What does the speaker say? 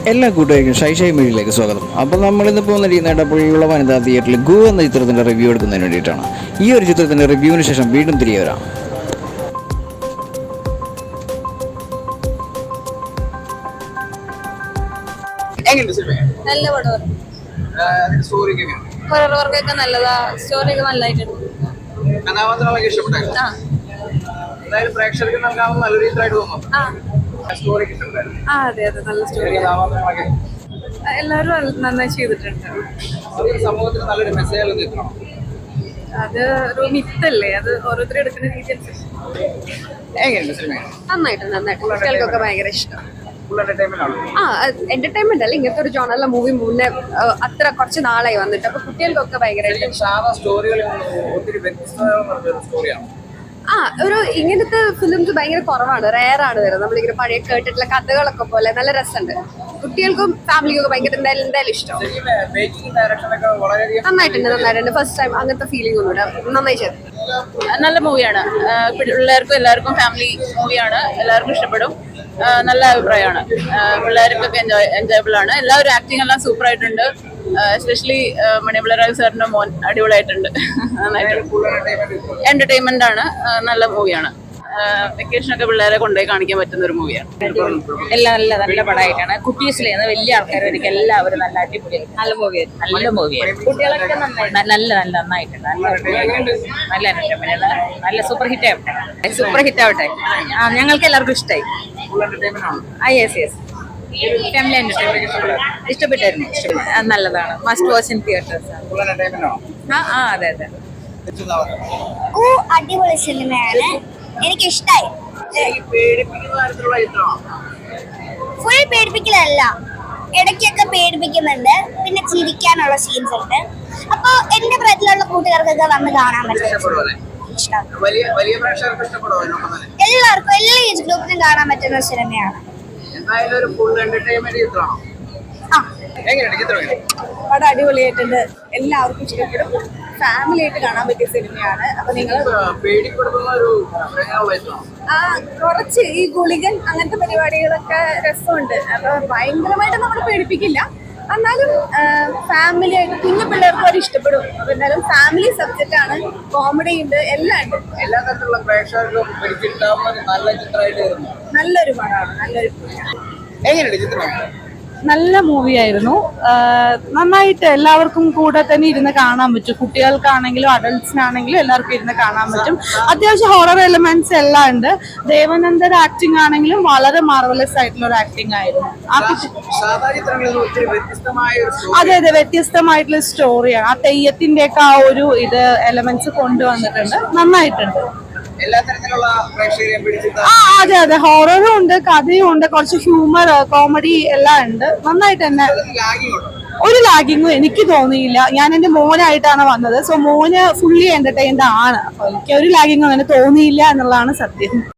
എല്ലാ കൂട്ടുകാർക്കും ഷൈ മീഡിയയിലേക്ക് സ്വാഗതം. അപ്പോൾ നമ്മളിന്ന് പോകുന്ന പുള്ളിയുള്ള വനിതാ തിയേറ്ററിൽ ഗു എന്ന ചിത്രത്തിൻ്റെ റിവ്യൂ എടുക്കുന്നതിന് വേണ്ടിയിട്ടാണ്. ഈ ഒരു ചിത്രത്തിൻ്റെ റിവ്യൂവിന് ശേഷം വീണ്ടും തിരികെ വരാം. നല്ല പടം, ഹൊറർ വർക്കൊക്കെ നല്ലതാ, സ്റ്റോറിയൊക്കെ നല്ലതായിട്ടുണ്ട്. അതെ അതെ, നല്ല സ്റ്റോറി, എല്ലാരും നന്നായി ചെയ്തിട്ടുണ്ട്. അത് ഒരു മിത്തല്ലേ, അത് ഓരോരുത്തരും എടുക്കുന്ന രീതി അനുസരിച്ച് നന്നായിട്ട് കുട്ടികൾക്കൊക്കെ ഭയങ്കര ഇഷ്ടം. എന്റർടൈൻമെന്റ് അല്ല, ഇങ്ങനത്തെ ഒരു ജോണറിലെ മൂവി മുന്നേ അത്ര കുറച്ച് നാളായി വന്നിട്ട്, അപ്പൊ കുട്ടികൾക്കൊക്കെ ഭയങ്കര ഒരു ഇങ്ങനത്തെ ഫിലിംസ് ഭയങ്കര കുറവാണ്, റെയർ ആണ് വരുന്നത്. നമ്മളിങ്ങനെ പഴയ കേട്ടിട്ടുള്ള കഥകളൊക്കെ പോലെ നല്ല രസമുണ്ട്. കുട്ടികൾക്കും ഫാമിലിക്കും ഒക്കെ ഭയങ്കര എന്തായാലും ഇഷ്ടം. നന്നായിട്ടുണ്ട്. ഫസ്റ്റ് ടൈം അങ്ങനത്തെ ഫീലിംഗ് ഒന്നുമില്ല, നന്നായി ചെയ്തു. നല്ല മൂവിയാണ്, പിള്ളേർക്കും എല്ലാവർക്കും ഫാമിലി മൂവിയാണ്, എല്ലാവർക്കും ഇഷ്ടപ്പെടും. നല്ല അഭിപ്രായമാണ്, പിള്ളേർക്കൊക്കെ എൻജോയബിൾ ആണ്. എല്ലാവരും ആക്ടിങ് എല്ലാം സൂപ്പർ ആയിട്ടുണ്ട്. എസ്പെഷ്യലി മണിപിള്ളരാജ് സാറിന്റെ മോൻ അടിപൊളിയായിട്ടുണ്ട്. എന്റർടൈൻമെന്റ് ആണ്, നല്ല മൂവിയാണ്. വെക്കേഷനൊക്കെ പിള്ളേരെ കൊണ്ടുപോയി കാണിക്കാൻ പറ്റുന്ന ഒരു മൂവിയാണ്. എല്ലാം നല്ല പടമായിട്ടാണ്. കുട്ടീസിലേന്ന് വലിയ ആൾക്കാർക്ക് എല്ലാവരും നല്ല അടിപൊളിയായിട്ട് നല്ല മൂവിയാണ്. കുട്ടികളൊക്കെ നന്നായിട്ടുണ്ട്. നല്ല എന്റർടൈൻമെന്റ്, നല്ല സൂപ്പർ ഹിറ്റ് ആവട്ടെ. ഞങ്ങൾക്ക് എല്ലാവർക്കും ഇഷ്ടമായി. യെസ് ഫാമിലി എന്റർടൈൻമെന്റ് ഇഷ്ടപ്പെട്ടായിരുന്നു. നല്ലതാണ്, മസ്റ്റ് വാച്ച് ഇൻ തിയേറ്റേഴ്സ്. അതെ അടിപൊളി സിനിമയാണ്, എനിക്ക് ഇഷ്ടായി. ഫുൾ പേടിപ്പിക്കലല്ല, ഇടയ്ക്കൊക്കെ പേടിപ്പിക്കുന്നുണ്ട്, പിന്നെ ചിരിക്കാനുള്ള സീൻസ് ഉണ്ട്. അപ്പൊ എന്റെ പ്രായത്തിലുള്ള കൂട്ടുകാർക്കൊക്കെ വന്ന് കാണാൻ പറ്റും. എല്ലാവർക്കും, എല്ലാ ഏജ് ഗ്രൂപ്പിനും കാണാൻ പറ്റുന്ന ഒരു സിനിമയാണ്. പടം അടിപൊളിയായിട്ടുണ്ട്, എല്ലാവർക്കും ഇഷ്ടപ്പെടും. ഫാമിലി ആയിട്ട് കാണാൻ പറ്റിയ സിനിമയാണ്. അപ്പൊ നിങ്ങൾ കുറച്ച് ഈ ഗുളികൻ അങ്ങനത്തെ പരിപാടികളൊക്കെ രസമുണ്ട്. അപ്പൊ ഭയങ്കരമായിട്ട് നമ്മൾ പേടിപ്പിക്കില്ല, എന്നാലും ഫാമിലി ആയിട്ട് കുഞ്ഞു പിള്ളേർക്കും അത് ഇഷ്ടപ്പെടും. അപ്പൊ എന്തായാലും ഫാമിലി സബ്ജക്റ്റ് ആണ്, കോമഡി ഉണ്ട്, എല്ലാം ഉണ്ട്. എല്ലാ തരത്തിലുള്ള പ്രേക്ഷകർക്കും നല്ലൊരു പടമാണ്, നല്ലൊരു എങ്ങനെയുണ്ട് ചിത്രം? നല്ല മൂവിയായിരുന്നു. നന്നായിട്ട് എല്ലാവർക്കും കൂടെ തന്നെ ഇരുന്ന് കാണാൻ പറ്റും. കുട്ടികൾക്കാണെങ്കിലും അഡൾട്ട്സിനാണെങ്കിലും എല്ലാവർക്കും ഇരുന്ന് കാണാൻ പറ്റും. അത്യാവശ്യം ഹൊറർ എലിമെന്റ്സ് എല്ലാം ഉണ്ട്. ദേവനന്ദന്റെ ആക്ടിങ് ആണെങ്കിലും വളരെ മാർവലസ് ആയിട്ടുള്ള ഒരു ആക്ടിങ് ആയിരുന്നു. അതെ വ്യത്യസ്തമായിട്ടുള്ള സ്റ്റോറിയാണ്. ആ തെയ്യത്തിന്റെ ഒക്കെ ആ ഒരു എലമെന്റ്സ് കൊണ്ടുവന്നിട്ടുണ്ട്, നന്നായിട്ടുണ്ട്. അതെ ഹൊററും ഉണ്ട്, കഥയും ഉണ്ട്, കുറച്ച് ഹ്യൂമർ, കോമഡി എല്ലാം ഉണ്ട്. നന്നായിട്ട് തന്നെ. ഒരു ലാഗിങ്ങും എനിക്ക് തോന്നിയില്ല. ഞാൻ എന്റെ മോനായിട്ടാണ് വന്നത്, സോ മോന് ഫുള്ളി എന്റർടൈൻഡ് ആണ്. അപ്പൊ എനിക്ക് ഒരു ലാഗിങ്ങും അങ്ങനെ തോന്നിയില്ല എന്നുള്ളതാണ് സത്യം.